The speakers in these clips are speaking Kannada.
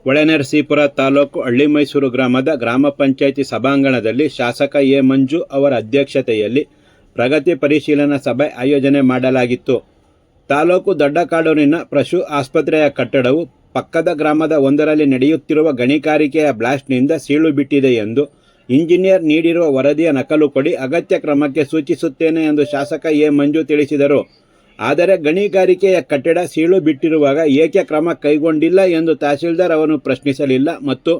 ಹೊಳೆನರಸೀಪುರ ತಾಲೂಕು ಹಳ್ಳಿಮೈಸೂರು ಗ್ರಾಮದ ಗ್ರಾಮ ಪಂಚಾಯಿತಿ ಸಭಾಂಗಣದಲ್ಲಿ ಶಾಸಕ ಎ ಮಂಜು ಅವರ ಅಧ್ಯಕ್ಷತೆಯಲ್ಲಿ ಪ್ರಗತಿ ಪರಿಶೀಲನಾ ಸಭೆ ಆಯೋಜನೆ ಮಾಡಲಾಗಿತ್ತು. ತಾಲೂಕು ದೊಡ್ಡಕಾಡೂರಿನ ಪಶು ಆಸ್ಪತ್ರೆಯ ಕಟ್ಟಡವು ಪಕ್ಕದ ಗ್ರಾಮದ ಒಂದರಲ್ಲಿ ನಡೆಯುತ್ತಿರುವ ಗಣಿಗಾರಿಕೆಯ ಬ್ಲಾಸ್ಟ್ನಿಂದ ಸೀಳು ಬಿಟ್ಟಿದೆ ಎಂದು ಇಂಜಿನಿಯರ್ ನೀಡಿರುವ ವರದಿಯ ನಕಲು ಕೊಡಿ, ಅಗತ್ಯ ಕ್ರಮಕ್ಕೆ ಸೂಚಿಸುತ್ತೇನೆ ಎಂದು ಶಾಸಕ ಎ ಮಂಜು ತಿಳಿಸಿದರು. ಆದರೆ ಗಣಿಗಾರಿಕೆಯ ಕಟ್ಟಡ ಸೀಳು ಬಿಟ್ಟಿರುವಾಗ ಏಕೆ ಕ್ರಮ ಕೈಗೊಂಡಿಲ್ಲ ಎಂದು ತಹಸೀಲ್ದಾರ್ ಅವರನ್ನು ಪ್ರಶ್ನಿಸಲಿಲ್ಲ ಮತ್ತು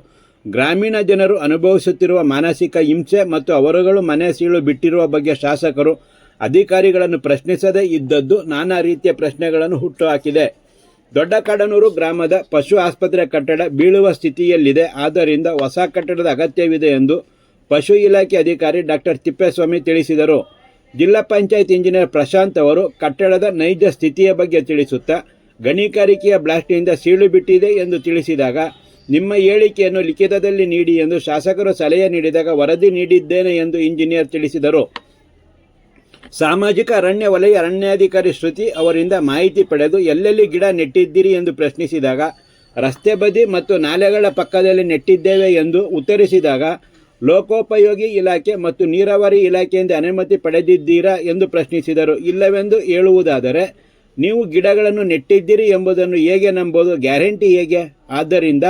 ಗ್ರಾಮೀಣ ಜನರು ಅನುಭವಿಸುತ್ತಿರುವ ಮಾನಸಿಕ ಹಿಂಸೆ ಮತ್ತು ಅವರುಗಳು ಮನೆ ಸೀಳು ಬಿಟ್ಟಿರುವ ಬಗ್ಗೆ ಶಾಸಕರು ಅಧಿಕಾರಿಗಳನ್ನು ಪ್ರಶ್ನಿಸದೇ ಇದ್ದದ್ದು ನಾನಾ ರೀತಿಯ ಪ್ರಶ್ನೆಗಳನ್ನು ಹುಟ್ಟುಹಾಕಿದೆ. ದೊಡ್ಡಕಾಡನೂರು ಗ್ರಾಮದ ಪಶು ಆಸ್ಪತ್ರೆ ಕಟ್ಟಡ ಬೀಳುವ ಸ್ಥಿತಿಯಲ್ಲಿದೆ, ಆದ್ದರಿಂದ ಹೊಸ ಕಟ್ಟಡದ ಅಗತ್ಯವಿದೆ ಎಂದು ಪಶು ಇಲಾಖೆ ಅಧಿಕಾರಿ ಡಾಕ್ಟರ್ ತಿಪ್ಪೇಸ್ವಾಮಿ ತಿಳಿಸಿದರು. ಜಿಲ್ಲಾ ಪಂಚಾಯತ್ ಇಂಜಿನಿಯರ್ ಪ್ರಶಾಂತ್ ಅವರು ಕಟ್ಟಡದ ನೈಜ ಸ್ಥಿತಿಯ ಬಗ್ಗೆ ತಿಳಿಸುತ್ತಾ, ಗಣಿಗಾರಿಕೆಯ ಬ್ಲಾಸ್ಟ್ನಿಂದ ಸೀಳು ಬಿಟ್ಟಿದೆ ಎಂದು ತಿಳಿಸಿದಾಗ ನಿಮ್ಮ ಹೇಳಿಕೆಯನ್ನು ಲಿಖಿತದಲ್ಲಿ ನೀಡಿ ಎಂದು ಶಾಸಕರು ಸಲಹೆ ನೀಡಿದಾಗ ವರದಿ ನೀಡಿದ್ದೇನೆ ಎಂದು ಇಂಜಿನಿಯರ್ ತಿಳಿಸಿದರು. ಸಾಮಾಜಿಕ ಅರಣ್ಯ ವಲಯ ಅರಣ್ಯಾಧಿಕಾರಿ ಶ್ರುತಿ ಅವರಿಂದ ಮಾಹಿತಿ ಪಡೆದು ಎಲ್ಲೆಲ್ಲಿ ಗಿಡ ನೆಟ್ಟಿದ್ದೀರಿ ಎಂದು ಪ್ರಶ್ನಿಸಿದಾಗ ರಸ್ತೆ ಬದಿ ಮತ್ತು ನಾಲೆಗಳ ಪಕ್ಕದಲ್ಲಿ ನೆಟ್ಟಿದ್ದೇವೆ ಎಂದು ಉತ್ತರಿಸಿದಾಗ ಲೋಕೋಪಯೋಗಿ ಇಲಾಖೆ ಮತ್ತು ನೀರಾವರಿ ಇಲಾಖೆಯಿಂದ ಅನುಮತಿ ಪಡೆದಿದ್ದೀರಾ ಎಂದು ಪ್ರಶ್ನಿಸಿದರು. ಇಲ್ಲವೆಂದು ಹೇಳುವುದಾದರೆ ನೀವು ಗಿಡಗಳನ್ನು ನೆಟ್ಟಿದ್ದೀರಿ ಎಂಬುದನ್ನು ಹೇಗೆ ನಂಬೋದು, ಗ್ಯಾರಂಟಿ ಹೇಗೆ? ಆದ್ದರಿಂದ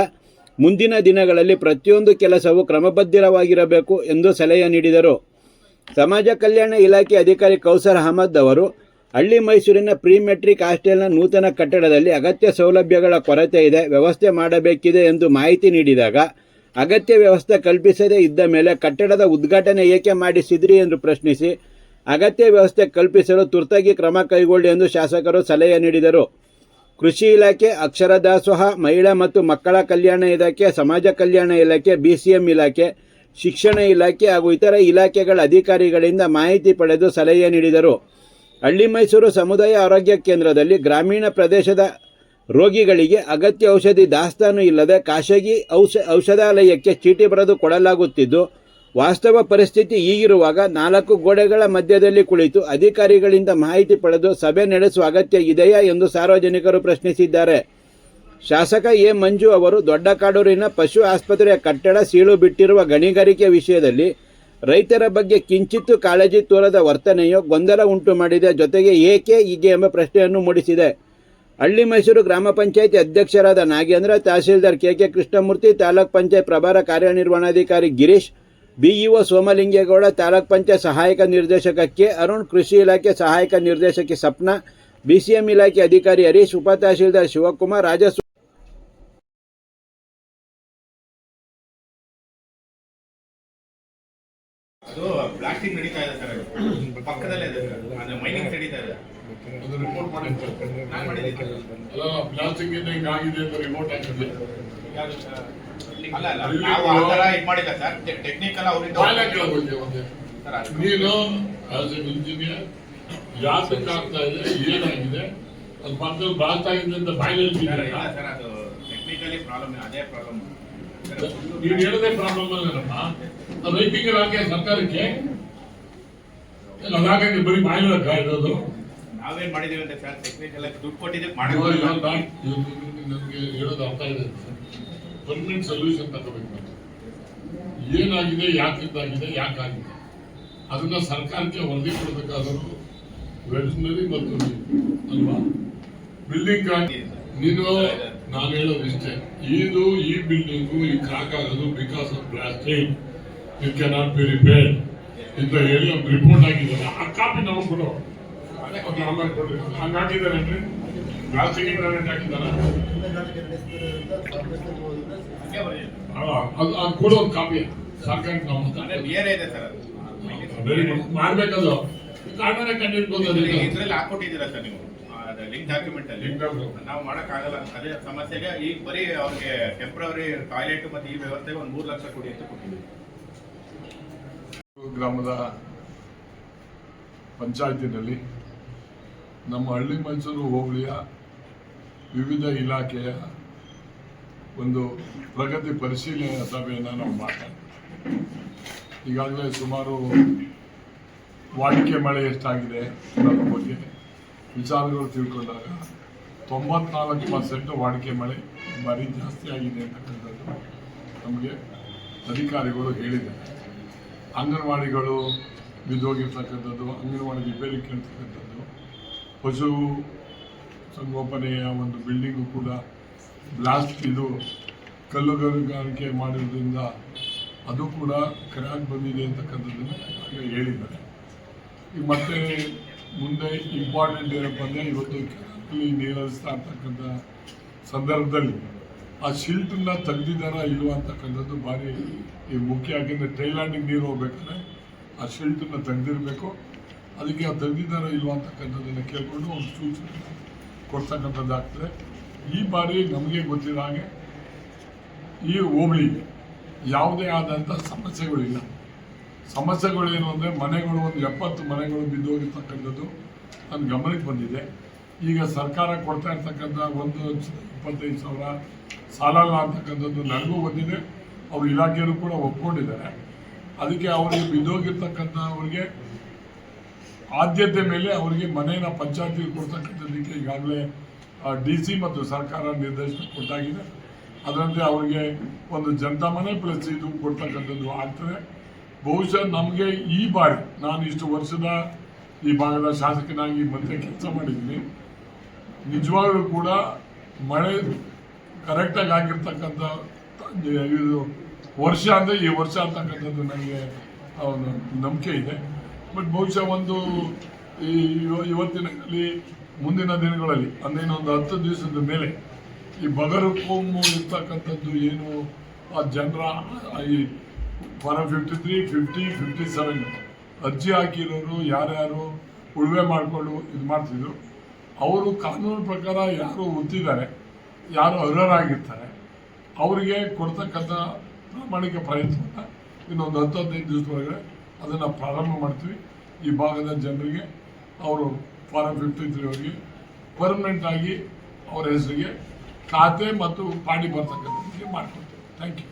ಮುಂದಿನ ದಿನಗಳಲ್ಲಿ ಪ್ರತಿಯೊಂದು ಕೆಲಸವೂ ಕ್ರಮಬದ್ಧವಾಗಿರಬೇಕು ಎಂದು ಸಲಹೆ ನೀಡಿದರು. ಸಮಾಜ ಕಲ್ಯಾಣ ಇಲಾಖೆ ಅಧಿಕಾರಿ ಕೌಸರ್ ಅಹಮದ್ ಅವರು ಹಳ್ಳಿ ಮೈಸೂರಿನ ಪ್ರೀ ಮೆಟ್ರಿಕ್ ಹಾಸ್ಟೆಲ್ನ ನೂತನ ಕಟ್ಟಡದಲ್ಲಿ ಅಗತ್ಯ ಸೌಲಭ್ಯಗಳ ಕೊರತೆ ಇದೆ, ವ್ಯವಸ್ಥೆ ಮಾಡಬೇಕಿದೆ ಎಂದು ಮಾಹಿತಿ ನೀಡಿದಾಗ ಅಗತ್ಯ ವ್ಯವಸ್ಥೆ ಕಲ್ಪಿಸದೇ ಇದ್ದ ಮೇಲೆ ಕಟ್ಟಡದ ಉದ್ಘಾಟನೆ ಏಕೆ ಮಾಡಿಸಿದ್ರಿ ಎಂದು ಪ್ರಶ್ನಿಸಿ ಅಗತ್ಯ ವ್ಯವಸ್ಥೆ ಕಲ್ಪಿಸಲು ತುರ್ತಾಗಿ ಕ್ರಮ ಕೈಗೊಳ್ಳಿ ಎಂದು ಶಾಸಕರು ಸಲಹೆ ನೀಡಿದರು. ಕೃಷಿ ಇಲಾಖೆ, ಅಕ್ಷರ ದಾಸೋಹ, ಮಹಿಳಾ ಮತ್ತು ಮಕ್ಕಳ ಕಲ್ಯಾಣ ಇಲಾಖೆ, ಸಮಾಜ ಕಲ್ಯಾಣ ಇಲಾಖೆ, BCM ಇಲಾಖೆ, ಶಿಕ್ಷಣ ಇಲಾಖೆ ಹಾಗೂ ಇತರ ಇಲಾಖೆಗಳ ಅಧಿಕಾರಿಗಳಿಂದ ಮಾಹಿತಿ ಪಡೆದು ಸಲಹೆ ನೀಡಿದರು. ಹಳ್ಳಿ ಮೈಸೂರು ಸಮುದಾಯ ಆರೋಗ್ಯ ಕೇಂದ್ರದಲ್ಲಿ ಗ್ರಾಮೀಣ ಪ್ರದೇಶದ ರೋಗಿಗಳಿಗೆ ಅಗತ್ಯ ಔಷಧಿ ದಾಸ್ತಾನು ಇಲ್ಲದೆ ಖಾಸಗಿ ಔಷಧಾಲಯಕ್ಕೆ ಚೀಟಿ ಬರೆದು ಕೊಡಲಾಗುತ್ತಿದ್ದು, ವಾಸ್ತವ ಪರಿಸ್ಥಿತಿ ಹೀಗಿರುವಾಗ 4 ಗೋಡೆಗಳ ಮಧ್ಯದಲ್ಲಿ ಕುಳಿತು ಅಧಿಕಾರಿಗಳಿಂದ ಮಾಹಿತಿ ಪಡೆದು ಸಭೆ ನಡೆಸುವ ಅಗತ್ಯ ಇದೆಯಾ ಎಂದು ಸಾರ್ವಜನಿಕರು ಪ್ರಶ್ನಿಸಿದ್ದಾರೆ. ಶಾಸಕ ಎ ಮಂಜು ಅವರು ದೊಡ್ಡಕಾಡೂರಿನ ಪಶು ಆಸ್ಪತ್ರೆಯ ಕಟ್ಟಡ ಸೀಳು ಬಿಟ್ಟಿರುವ ಗಣಿಗಾರಿಕೆ ವಿಷಯದಲ್ಲಿ ರೈತರ ಬಗ್ಗೆ ಕಿಂಚಿತ್ತೂ ಕಾಳಜಿ ತೋರದ ವರ್ತನೆಯು ಗೊಂದಲ ಉಂಟು ಮಾಡಿದೆ. ಜೊತೆಗೆ ಏಕೆ ಹೀಗೆ ಎಂಬ ಪ್ರಶ್ನೆಯನ್ನು ಮೂಡಿಸಿದೆ. ಹಳ್ಳಿ ಮೈಸೂರು ಗ್ರಾಮ ಪಂಚಾಯಿತಿ ಅಧ್ಯಕ್ಷರಾದ ನಾಗೇಂದ್ರ, ತಹಸೀಲ್ದಾರ್ KK ಕೃಷ್ಣಮೂರ್ತಿ, ತಾಲೂಕ್ ಪಂಚಾಯತ್ ಪ್ರಭಾರ ಕಾರ್ಯನಿರ್ವಹಣಾಧಿಕಾರಿ ಗಿರೀಶ್, BEO ಸೋಮಲಿಂಗೇಗೌಡ, ತಾಲೂಕ್ ಪಂಚಾಯತ್ ಸಹಾಯಕ ನಿರ್ದೇಶಕ K ಅರುಣ್, ಕೃಷಿ ಇಲಾಖೆ ಸಹಾಯಕ ನಿರ್ದೇಶಕಿ ಸಪ್ನಾ, BCM ಇಲಾಖೆ ಅಧಿಕಾರಿ ಹರೀಶ್, ಉಪ ತಹಸೀಲ್ದಾರ್ ಶಿವಕುಮಾರ್, ರಾಜಸ್ವ ಬ್ಲಾಸ್ಟಿಂಗ್ ನಡೀತಾ ಇದೆ ಸರ್, ಪಕ್ಕದಲ್ಲೇ ಇದೆ ಸರ್, ಅಂದ್ರೆ ಮೈನಿಂಗ್ ನಡೀತಾ ಇದೆ. ಅದು ರಿಪೋರ್ಟ್ ಪ್ಲಾಸ್ಟಿಕ್ ಆಗಿದೆ ಅಂತ ರಿಪೋರ್ಟ್ ಹಾಕಿದ್ವಿ. ಅಲ್ಲ ನಾವು ಆ ಥರ ಇದು ಮಾಡಿಲ್ಲ ಸರ್, ಟೆಕ್ನಿಕಲ್ ಅವರಿಂದ ನೀನು ಆಸ್ ಎನ್ ಇಂಜಿನಿಯರ್ ಯಾತಕ್ಕೆ ಆಗ್ತಾ ಇದೆ, ಏನಾಗಿದೆ, ಅದು ಪಕ್ಕದಲ್ಲಿ ಬ್ಲಾಸ್ಟ್ ಆಗಿದೆ ಅಂತ ಬಾಯಿನಲ್ಲಿ ಸರ್, ಅದು ಟೆಕ್ನಿಕಲಿ ಪ್ರಾಬ್ಲಮ್, ಅದೇ ಪ್ರಾಬ್ಲಮ್. ನೀನು ಹೇಳೋದೇ ಪ್ರಾಬ್ಲಮ್ ಅಲ್ಲಮ್ಮ. ರೈಟಿಂಗ್ ಹಾಕಿ ಸರ್ಕಾರಕ್ಕೆ ಅದಾಗಂಗೆ ಬರೀ ಬಾಯಿಲಕ್ಕ ಇರೋದು. ನಾವೇನ್ ಮಾಡಿದೀವಿ ಅಂತ ಸರ್, ಟೆಕ್ನಿಕಲ್ ದುಡ್ಡು ಕೊಟ್ಟಿದ್ದಕ್ಕೆ ನನಗೆ ಹೇಳೋದು ಅರ್ಥ ಇದೆ. ಪರ್ಮನೆಂಟ್ ಸೊಲ್ಯೂಷನ್ ತಗೋಬೇಕು. ಏನಾಗಿದೆ, ಯಾಕಿದ್ದಾಗಿದೆ, ಯಾಕಾಗಿದೆ ಅದನ್ನ ಸರ್ಕಾರಕ್ಕೆ ವರದಿ ಕೊಡಬೇಕಾದರೂ ವೆಟರ್ನರಿ ಮತ್ತು ಅಲ್ವಾ ಬಿಲ್ಡಿಂಗ್ ನೀನು ನಾನು ಹೇಳೋದು ಇಷ್ಟೇ, ಇದು ಈ ಬಿಲ್ಡಿಂಗು ಈ ಕ್ರಾಕ್ ಆಗೋದು because of plastic, it cannot be repaired ಅಂತ ಹೇಳಿ ಒಂದು ರಿಪೋರ್ಟ್ ಆಗಿದ್ದಾರೆ. ಆ ಕಾಪಿ ನಮಗೆ ಕೊಡು, ಹಂಗಾಕಿದ್ದಾರೆ ಪ್ಲಾಸ್ಟಿಕ್ ಹಾಕಿದ್ದಾರೆ, ಅದು ಕೊಡೋ ಒಂದು ಕಾಪಿ ಸರ್ಕಾರಕ್ಕೆ ನಾವು ಮಾಡ್ಬೇಕದು. ಕಾರಣನೇ ಕಂಡಿಡ್ಬೋದು, ಇದ್ರಲ್ಲಿ ಹಾಕೊಟ್ಟಿದ್ದೀರಾ ಸರ್ ನೀವು ಲಿಂಕ್ ಡಾಕ್ಯುಮೆಂಟ್ ಅಲ್ಲಿ. ನಾವು ಮಾಡೋಕ್ಕಾಗಲ್ಲ, ಅದೇ ಸಮಸ್ಯೆಗೆ ಈಗ ಬರೀ ಅವ್ರಿಗೆ ಟೆಂಪ್ರವರಿ ಟಾಯ್ಲೆಟ್ ಮತ್ತು ಈ ವ್ಯವಸ್ಥೆಗೆ ಒಂದು 3 ಲಕ್ಷ ಕೊಡಿ ಅಂತ ಕೊಟ್ಟಿದ್ದೀವಿ. ಗ್ರಾಮದ ಪಂಚಾಯತಿನಲ್ಲಿ ನಮ್ಮ ಹಳ್ಳಿ ಮೈಸೂರು ಹೋಬಳಿಯ ವಿವಿಧ ಇಲಾಖೆಯ ಒಂದು ಪ್ರಗತಿ ಪರಿಶೀಲನಾ ಸಭೆಯನ್ನು ನಾವು ಮಾಡ್ತಾ ಈಗಾಗಲೇ ಸುಮಾರು ವಾಡಿಕೆ ಮಳೆ ಎಷ್ಟಾಗಿದೆ ಅನ್ನೋದ್ರ ಬಗ್ಗೆ ವಿಚಾರಗಳು ತಿಳ್ಕೊಂಡಾಗ 94% ವಾಡಿಕೆ ಮಳೆ ಬಾರಿ ಜಾಸ್ತಿ ಆಗಿದೆ ಅಂತಕ್ಕಂಥದ್ದು ನಮಗೆ ಅಧಿಕಾರಿಗಳು ಹೇಳಿದ್ದಾರೆ. ಅಂಗನವಾಡಿಗಳು ಬಿದ್ದೋಗಿರ್ತಕ್ಕಂಥದ್ದು, ಅಂಗನವಾಡಿ ರಿಪೇರಿ ಕೇಳ್ತಕ್ಕಂಥದ್ದು, ಪಶು ಸಂಗೋಪನೆಯ ಒಂದು ಬಿಲ್ಡಿಂಗು ಕೂಡ ಬ್ಲಾಸ್ಟ್ ಇದು ಕಲ್ಲುಗಾರಿಕೆ ಮಾಡಿರೋದ್ರಿಂದ ಅದು ಕೂಡ ಕ್ರ್ಯಾಕ್ ಬಂದಿದೆ ಅಂತಕ್ಕಂಥದ್ದನ್ನು ಹಾಗೆ ಹೇಳಿದ್ದಾರೆ. ಈಗ ಮತ್ತೆ ಮುಂದೆ ಇಂಪಾರ್ಟೆಂಟ್ ಏನಪ್ಪ ಅಂದರೆ ಇವತ್ತು ಕೆರೆಯಲ್ಲಿ ನೀರು ಹರಿಸ್ತಾ ಇರ್ತಕ್ಕಂಥ ಸಂದರ್ಭದಲ್ಲಿ ಆ ಶಿಲ್ಟನ್ನ ತೆಗ್ದಿದ್ದಾರಾ ಇಲ್ವಾ ಅಂತಕ್ಕಂಥದ್ದು ಭಾರಿ ಈ ಮುಖ್ಯ. ಯಾಕೆಂದರೆ ಟೈಲ್ಯಾಂಡಿಗೆ ನೀರು ಹೋಗ್ಬೇಕಾದ್ರೆ ಆ ಶಿಲ್ಟನ್ನ ತೆಗ್ದಿರಬೇಕು. ಅದಕ್ಕೆ ಆ ತೆಗ್ದಿದ್ದಾರಾ ಇಲ್ವಾ ಅಂತಕ್ಕಂಥದ್ದನ್ನು ಕೇಳಿಕೊಂಡು ಒಂದು ಸೂಚನೆ ಕೊಡ್ತಕ್ಕಂಥದ್ದಾಗ್ತದೆ. ಈ ಬಾರಿ ನಮಗೆ ಗೊತ್ತಿರೋ ಹಾಗೆ ಈ ಹೋಬಳಿಗೆ ಯಾವುದೇ ಆದಂಥ ಸಮಸ್ಯೆಗಳಿಲ್ಲ. ಸಮಸ್ಯೆಗಳೇನು ಅಂದರೆ ಮನೆಗಳು ಒಂದು 70 ಮನೆಗಳು ಬಿದ್ದೋಗಿರ್ತಕ್ಕಂಥದ್ದು ನನ್ನ ಗಮನಕ್ಕೆ ಬಂದಿದೆ. ಈಗ ಸರ್ಕಾರ ಕೊಡ್ತಾ ಇರ್ತಕ್ಕಂಥ 1,25,000 ಸಾಲಲ್ಲ ಅಂತಕ್ಕಂಥದ್ದು ನನಗೂ ಬಂದಿದೆ. ಅವ್ರ ಇಲಾಖೆಯವರು ಕೂಡ ಒಪ್ಕೊಂಡಿದ್ದಾರೆ. ಅದಕ್ಕೆ ಅವರಿಗೆ ಬಿದ್ದೋಗಿರ್ತಕ್ಕಂಥವ್ರಿಗೆ ಆದ್ಯತೆ ಮೇಲೆ ಅವರಿಗೆ ಮನೆಯ ಪಂಚಾಯತಿಗೆ ಕೊಡ್ತಕ್ಕಂಥದ್ದಕ್ಕೆ ಈಗಾಗಲೇ DC ಮತ್ತು ಸರ್ಕಾರ ನಿರ್ದೇಶನ ಕೊಟ್ಟಾಗಿದೆ. ಅದರಂತೆ ಅವರಿಗೆ ಒಂದು ಜನತಾ ಮನೆ ಪ್ಲಸ್ ಇದು ಕೊಡ್ತಕ್ಕಂಥದ್ದು ಆಗ್ತದೆ. ಬಹುಶಃ ನಮಗೆ ಈ ಬಾರಿ ನಾನು ಇಷ್ಟು ವರ್ಷದ ಈ ಭಾಗದ ಶಾಸಕನಾಗಿ ಮತ್ತೆ ಕೆಲಸ ಮಾಡಿದ್ದೀನಿ. ನಿಜವಾಗ್ಲೂ ಕೂಡ ಮಳೆ ಕರೆಕ್ಟಾಗಿ ಆಗಿರ್ತಕ್ಕಂಥ ಇದು ವರ್ಷ ಅಂದರೆ ಈ ವರ್ಷ ಅಂತಕ್ಕಂಥದ್ದು ನನಗೆ ಒಂದು ನಂಬಿಕೆ ಇದೆ. ಬಟ್ ಬಹುಶಃ ಒಂದು ಇವತ್ತಿನಲ್ಲಿ ಮುಂದಿನ ದಿನಗಳಲ್ಲಿ ಅಂದರೆ ಇನ್ನೊಂದು 10 ದಿವಸದ ಮೇಲೆ ಈ ಬಗರು ಕೋಮು ಇರ್ತಕ್ಕಂಥದ್ದು ಏನು ಆ ಜನರ ಈ ಫಾರಂ 53, 50, 57 ಅರ್ಜಿ ಹಾಕಿರೋರು ಯಾರ್ಯಾರು ಉಳುಮೆ ಮಾಡಿಕೊಂಡು ಇದು ಮಾಡ್ತಿದ್ರು ಅವರು ಕಾನೂನು ಪ್ರಕಾರ ಯಾರು ಒತ್ತಿದ್ದಾರೆ, ಯಾರು ಅರ್ಹರಾಗಿರ್ತಾರೆ ಅವರಿಗೆ ಕೊಡ್ತಕ್ಕಂಥ ಪ್ರಾಮಾಣಿಕ ಪ್ರಯತ್ನವನ್ನು ಇನ್ನೊಂದು 10-15 ದಿವಸದೊಳಗಡೆ ಅದನ್ನು ಪ್ರಾರಂಭ ಮಾಡ್ತೀವಿ. ಈ ಭಾಗದ ಜನರಿಗೆ ಅವರು ಫಾರಂ 53 ಅವರಿಗೆ ಪರ್ಮನೆಂಟ್ ಆಗಿ ಅವರ ಹೆಸರಿಗೆ ಖಾತೆ ಮತ್ತು ಪಾಣಿ ಬರ್ತಕ್ಕಂಥದ್ದಕ್ಕೆ ಮಾಡಿಕೊಡ್ತೀವಿ. Thank you.